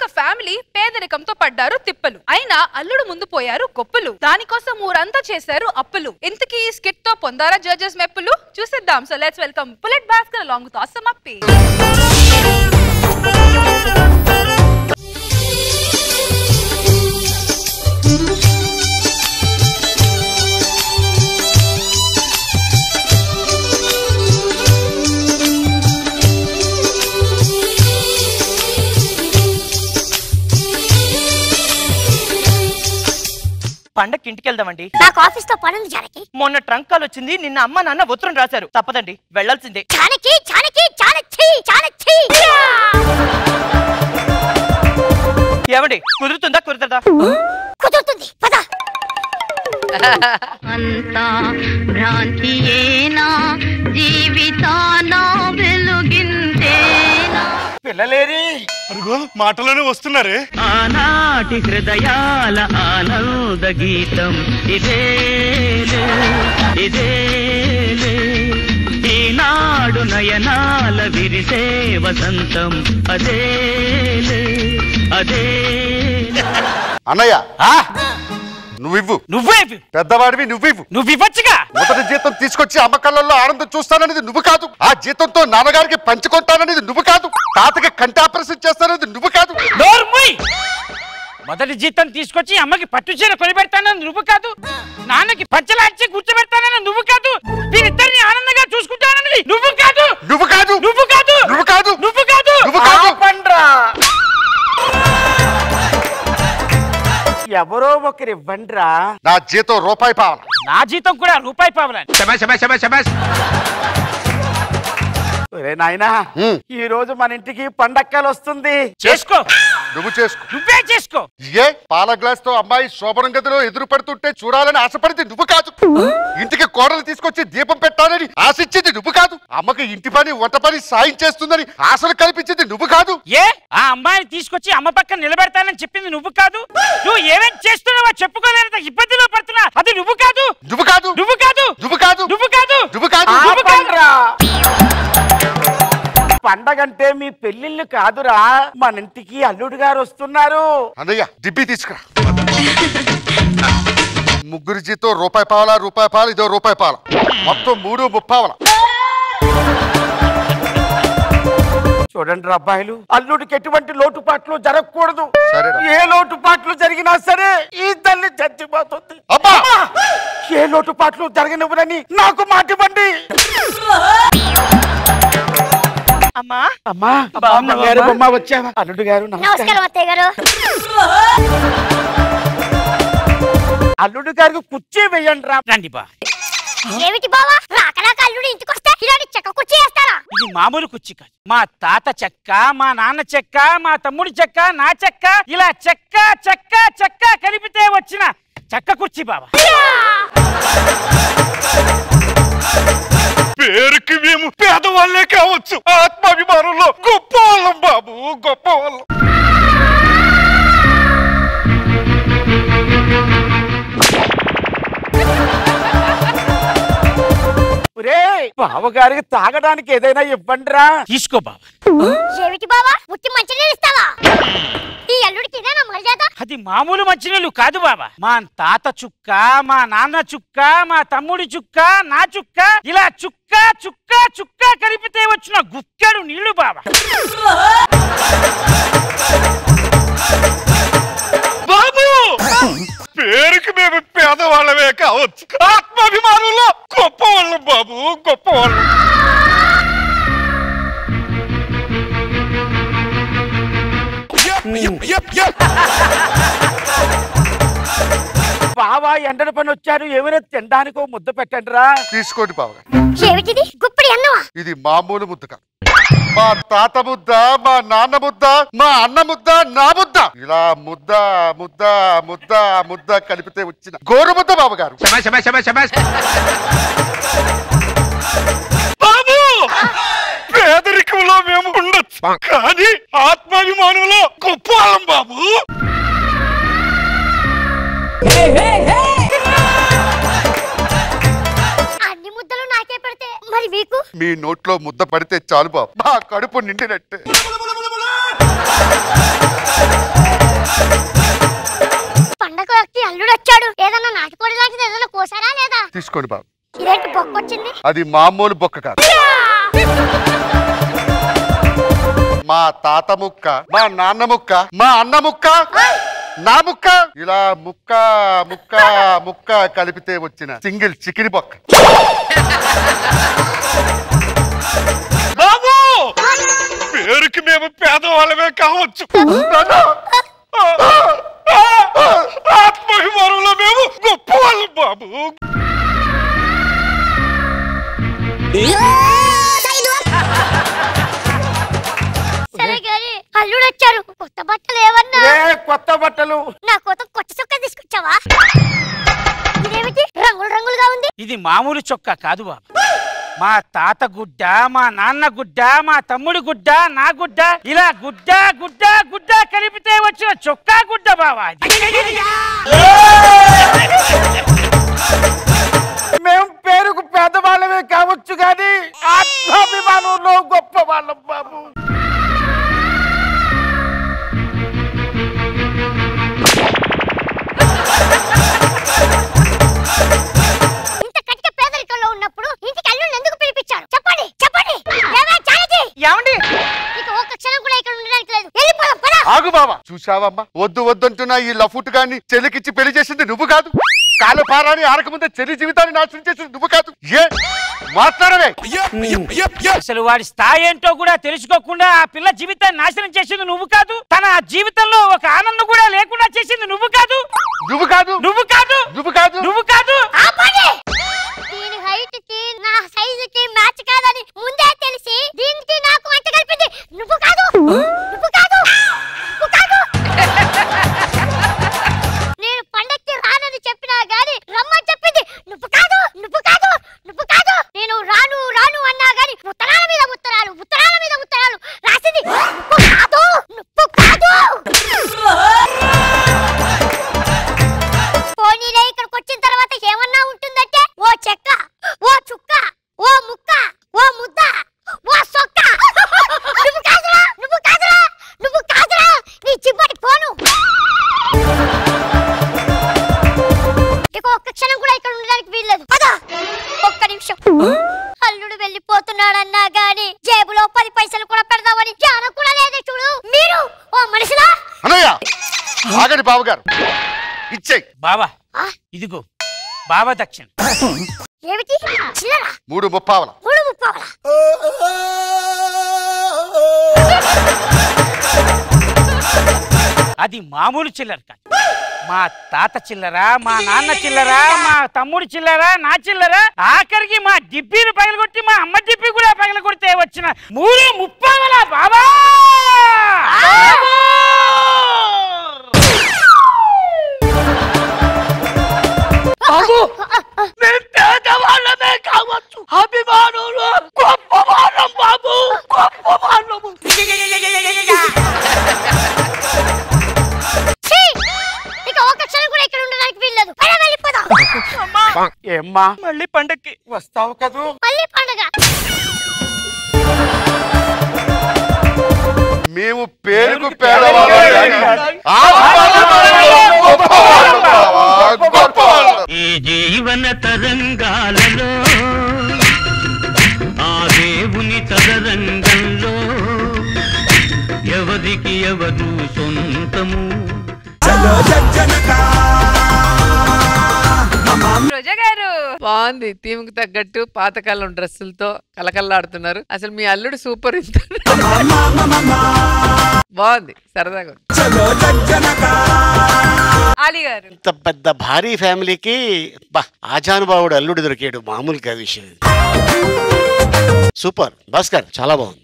ఒక ఫ్యామిలీ పేదరికంతో పడ్డారు తిప్పలు. అయినా అల్లుడు ముందు పోయారు గొప్పలు. దానికోసం ఊరంతా చేశారు అప్పులు. ఇంతకీ ఈ స్కిట్ తో పొందారా జడ్జెస్ మెప్పులు? చూసేద్దాం. So let's welcome bullet Bhaskar along with awesome అప్పి. పండక్కి ఇంటికి వెళ్దామండి. నాకు ఆఫీస్ తో పనుంది జానకి. మొన్న ట్రంక్ కాల్ వచ్చింది. నిన్న అమ్మ నాన్న ఉత్తరం రాశారు. తప్పదండి, వెళ్లాల్సిందే. జానకి జానకి జానకి జానకి ఏమండి, కుదురుతుందా కుదరదా? కుదురుతుంది, పద. అంతా భ్రాంతియేనా, జీవితాన వెలుగిందేనా. పిల్లలేరి అరుగో మాటలోనే వస్తున్నారే. ఆనాటి హృదయాల ఆనంద గీతం ఇదేలే ఇదేలే, ఈనాడు నయనాల విరిసే వసంతం అదేలే అదేలే. అన్నయ్య నువ్వివ్వు. నువ్వే పెద్దవాడివి, నువ్వివ్వు. నువ్వివ్వచ్చుగా. మొదటి జీతం తీసుకొచ్చి అమ్మ కళ్ళల్లో ఆనందం చూస్తాననేది నువ్వు కాదు. ఆ జీతంతో నాన్నగారికి పంచుకుంటాననేది నువ్వు కాదు. తాతకి కంటి ఆపరేషన్ చేస్తాననేది నువ్వు కాదు. మొదటి జీతం తీసుకొచ్చి అమ్మకి పట్టు చీర కొని పెడతానని నువ్వు కాదు. నాన్నకి పంచలాంచి కూర్చోబెడతానని నువ్వు కాదు. వీరిద్దరిని ఆనందంగా చూసుకుంటానని నువ్వు కాదు. నువ్వు కాదు. నువ్వు కాదు. నువ్వు కాదు. నువ్వు కాదు. నువ్వు కాదు. పండ్రా ఎవరో ఒకరు ఇవ్వండ్రా. నా జీతం రూపాయి పావల. నా జీతం కూడా రూపాయి పావలని. నాయనా, ఈ రోజు మన ఇంటికి పండక్కలు వస్తుంది. చేసుకో. నువ్వు చేసుకో. నువ్వే చేసుకో. ఏ పాల గ్లాస్ తో అమ్మాయి శోభనం గదిలో ఎదురు పడుతుంటే చూడాలని ఆశపడింది నువ్వు కాదు. ఇంటికి కోడలు తీసుకొచ్చి దీపం పెట్టాలని ఆశించింది నువ్వు కాదు. అమ్మకి ఇంటి పని వంట పని సాయం చేస్తుందని ఆశలు కల్పించింది నువ్వు కాదు. ఏ ఆ అమ్మాయిని తీసుకొచ్చి అమ్మ పక్కన నిలబెడతానని చెప్పింది నువ్వు కాదు. నువ్వు ఏమేం చేస్తున్నావో చెప్పుకోలేనంత ఇబ్బందిలో పడుతున్నా అది నువ్వు కాదు. నువ్వు కాదు. నువ్వు కాదు. నువ్వు కాదు. నువ్వు కాదు. నువ్వు కాదు. నువ్వు కాదురా. పండగంటే మీ పెళ్లిళ్ళు కాదురా, మన ఇంటికి అల్లుడు గారు వస్తున్నారు. అన్నయ్య డిబ్బి తీసుకురా. ముగ్గురు జీతం రూపాయి పావల, రూపాయి పాలు, ఇదో రూపాయి పాల, మొత్తం 3.30. చూడండి అబ్బాయిలు, అల్లుడికి ఎటువంటి లోటుపాట్లు జరగకూడదు. సరేరా. ఏ లోటుపాట్లు జరిగినా సరే ఈ తల్లి చచ్చిపోతుంది. అబ్బా, ఏ లోటుపాట్లు జరగనివ్వరని నాకు మాటివ్వండి. అమ్మా అమ్మా, బొమ్మ వచ్చావా? అల్లుడు గారు నమస్కారం అత్తయ్య గారు. అల్లుడు గారికి కుర్చీ వేయండి రా. రండి బా. ఏమిటి బావా, రాకరాక అల్లుడు ఇంటికి వస్తే ఇలాంటి చెక్క కుర్చీ వేస్తారా? ఇది మామూలు కుర్చీ కాదు. మా తాత చెక్క, మా నాన్న చెక్క, మా తమ్ముడి చెక్క, నా చెక్క, ఇలా చెక్క చెక్క చెక్క కలిపితే వచ్చిన చెక్క కుర్చీ బావా. పేరుకి మేము పేదవాళ్లే కావచ్చు, ఆత్మాభిమానంలో గొప్ప వాళ్ళం బాబు, గొప్ప వాళ్ళం. బావగారికి తాగడానికి ఏదైనా ఇవ్వండిరా. తీసుకో బావా. ఏమిటి బావా, ఉత్తి మంచినీళ్ళు ఇస్తావా? ఈ అల్లుడికి ఇదేనా మర్యాద? అది మామూలు మంచినీళ్ళు కాదు బాబా. మా తాత చుక్క, మా నాన్న చుక్క, మా తమ్ముడి చుక్క, నా చుక్క, ఇలా చుక్క చుక్క చుక్క కలిపితే వచ్చిన గుక్కెడు నీళ్లు బాబా. బాబు, పేరుకి మేము పేదవాళ్ళమే కావచ్చు, ఆత్మాభిమానంలో గొప్ప వాళ్ళం బాబు, గొప్ప వాళ్ళం. బావా ఎండల పని వచ్చారు, ఏమైనా తినడానికో ముద్ద పెట్టండి రా. తీసుకోండి బావ. ఏమిటిది, గుప్పిడి అన్నవా? ఇది మామూలు ముద్ద కాదు. మా తాత ముద్ద, మా నాన్న ముద్ద, మా అన్న ముద్ద, నా ముద్ద, ఇలా ముద్ద ముద్ద ముద్ద ముద్ద కలిపితే వచ్చిన గోరు ముద్ద బాబుగారు. బాబు, పేదరికంలో మేము ఉండొచ్చు, కానీ ఆత్మాభిమానంలో గొప్ప వాళ్ళం బాబు. అన్ని ముద్దలు నాకే పెడితే మరి మీకు? మీ నోట్లో ముద్ద పడితే చాలు బాబు, మా కడుపు నిండినట్టే. పండగకి అల్లుడు వచ్చాడు, ఏదన్నా నాటుకోడి లాంటిది ఏదన్నా కోసారా లేదా? తీసుకోండి బాబు. ఇదేంటి బొక్క వచ్చింది? అది మామూలు బొక్క కాదు, మా తాత ముక్క, మా నాన్న ముక్క, మా అన్న ముక్క, నా ముక్క, ఇలా ముక్క ముక్క ముక్క కలిపితే వచ్చిన సింగిల్ చికెన్ బొక్క. బాబు పేరుకి మేము పేదవాళ్ళమే కావచ్చు, ఆత్మాభిమానంలో మేము గొప్ప వాళ్ళం బాబు. సరే గాని అల్లుడు వచ్చారు, కొత్త బట్టలు ఏమన్నా? కొత్త బట్టలు నా కోసం కొత్త చొక్కా తీసుకొచ్చావా? ఇదేమిటి రంగులు రంగులుగా ఉంది? ఇది మామూలు చొక్కా కాదు బాబు. మా తాత గుడ్డ, మా నాన్న గుడ్డ, మా తమ్ముడి గుడ్డ, నా గుడ్డ, ఇలా గుడ్డ గుడ్డ గుడ్డ కలిపితే వచ్చిన చొక్కా గుడ్డ బావా. మేము పేరుకు పేదవాళ్ళమే కావచ్చు కానీ ఆత్మాభిమానంలో గొప్ప వాళ్ళం బాబు. ఇంత కటిక పేదరికంలో ఉన్నప్పుడు ఇంటికి అల్లుడిని ఎందుకు పిలిపించారు? చెప్పండి చెప్పండి. ఏమండి ఇక ఒక్క క్షణం కూడా ఇక్కడ ఉండడానికి లేదు, వెళ్ళిపోదాం పద. ఆగు బావా, చూసావమ్మా వద్దు వద్దంటున్నా ఈ లఫుట్ గాన్ని చెల్లికిచ్చి పెళ్లి చేసింది నువ్వు కాదు, కాలు పారాని ఆరకముందే చెల్లి జీవితాన్ని నాశనం చేసింది నువ్వు కాదు. ఏ మాట్లాడవే? అసలు వాడి స్థాయి ఏంటో కూడా తెలుసుకోకుండా ఆ పిల్ల జీవితాన్ని నాశనం చేసింది నువ్వు కాదు, తన జీవితంలో ఒక ఆనందం కూడా లేకుండా చేసింది నువ్వు కాదు, నువ్వు కాదు, నువ్వు కాదు, నువ్వు కాదు, నువ్వు కాదు. దీని హైట్ కి నా సైజు కి మ్యాచ్ కాదని ముందే తెలిసి దీనికి నాకు అంట కలిపింది నువ్వు కాదు, నువ్వు కాదు, నువ్వు కాదు. నేను పండక్కి రానని చెప్పినా గాని రమ్మని చెప్పింది నువ్వు కాదు, నువ్వు కాదు, నువ్వు కాదు. నేను రాను రాను అన్నా గాని ఉత్తరాల మీద ఉత్తరాలు, ఉత్తరాల మీద ఉత్తరాలు రాసింది నువ్వు కాదు, నువ్వు కాదు. పోనీలే, ఇక్కడికి వచ్చిన తర్వాత ఏమన్నా ఉంటుందంటే ఓ చెక్క, ఓ చుక్క, ఓ ముక్క, ఓ ముద్ద, ఓ సొక్క. నువ్వు కాదురా, నువ్వు కాదురా, నువ్వు కాదురా, నీ చిప్పటి పోను. ఇక ఒక్క క్షణం కూడా ఇక్కడ ఉండడానికి వీల్లేదు, పద. ఒక్క నిమిషం. అల్లుడు వెళ్ళిపోతున్నాడన్నా గాని జేబులో 10 పైసలు కూడా పెడదామని జ్ఞానం కూడా లేదే చూడు. మీరు ఓ మనిషిలా? అనయ్య ఆగండి బావగారు, ఇచ్చేయి. బావా ఇదిగో బాబా దక్షిణ. ఏమిటి చిల్లరా? 3 ముప్పావల. 3 ముప్పావల. అది మామూలు చిల్లర కాదు, మా తాత చిల్లర, మా నాన్న చిల్లర, మా తమ్ముడు చిల్లర, నా చిల్లర, ఆఖరికి మా డిబ్బీని పగలగొట్టి మా అమ్మ డిబ్బీ కూడా పగలగొడితే వచ్చిన 3 ముప్పావల బాబా. పేదవాళ్ళమే కావచ్చు, అభిమానులు గొప్ప వాళ్ళం బాబు, గొప్ప వాళ్ళము. ఇక ఒక్క క్షణం కూడా ఇక్కడ ఉండడానికి వీల్లేదు, వెళ్ళిపోదాం. ఏమ్మా మళ్ళీ పండక్కి వస్తావు కదూ? మళ్ళీ పండుగ. మేము పేరుకు పేదవాళ్ళం, ఆత్మాభిమానంలో గొప్ప వాళ్ళం బావా, గొప్ప వాళ్ళం. ఈ జీవన తరంగాలలో ఆ దేవుని తదరంగంలో ఎవరికి ఎవరు సొంతము. రోజా గారు బాగుంది, థీమ్ కి తగ్గట్టు పాతకాలం డ్రెస్సులతో కలకల్లాడుతున్నారు. అసలు మీ అల్లుడు సూపర్. బాగుంది, సరదాగా ఉంది. ఆలీ గారు ఇంత పెద్ద భారీ ఫ్యామిలీకి ఆజానుభావుడు అల్లుడు దొరికాడు, మామూలు కాదు విషయం. సూపర్ భాస్కర్, చాలా బాగుంది.